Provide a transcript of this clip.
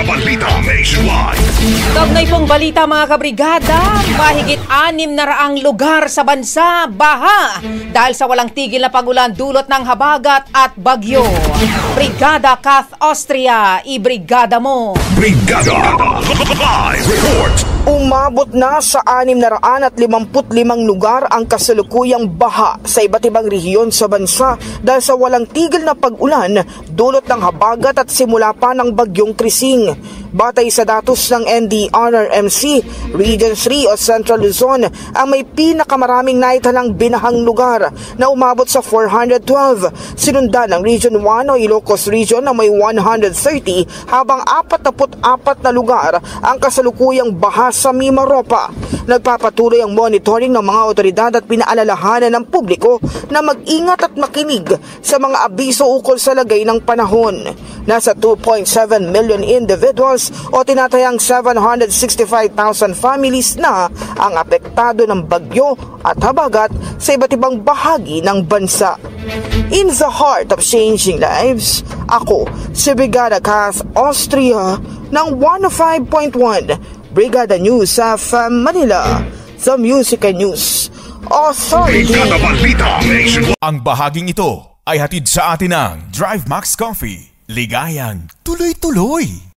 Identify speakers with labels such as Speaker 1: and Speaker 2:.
Speaker 1: Balita Nationwide.
Speaker 2: Kaugnay pong balita mga kabrigada, mahigit 600 lugar sa bansa baha dahil sa walang tigil na pagulan dulot ng habagat at bagyo. Brigada Kath Austria, ibrigada mo.
Speaker 1: Brigada Live Report.
Speaker 3: Umabot na sa 655 lugar ang kasalukuyang baha sa iba't ibang rehiyon sa bansa dahil sa walang tigil na pag-ulan dulot ng habagat at simula pa ng bagyong Krising. Batay sa datos ng NDRRMC, Region 3 o Central Luzon ang may pinakamaraming naitalang binahang lugar na umabot sa 412. Sinundan ng Region 1 o Ilocos Region na may 130 habang 44 na lugar ang kasalukuyang baha sa Mimaropa. Nagpapatuloy ang monitoring ng mga otoridad at pinaalalahanan ng publiko na mag-ingat at makinig sa mga abiso ukol sa lagay ng panahon. Nasa 2.7 million individuals o tinatayang 765,000 families na ang apektado ng bagyo at habagat sa iba't ibang bahagi ng bansa. In the heart of changing lives, ako si Brigada Kath Austria ng 105.1 Brigada News of Manila, the Music and News Authority.
Speaker 1: Brigada Balita Nationwide.
Speaker 4: Ang bahaging ito ay hatid sa atin ng Drive Max Coffee. Ligayang tuloy-tuloy.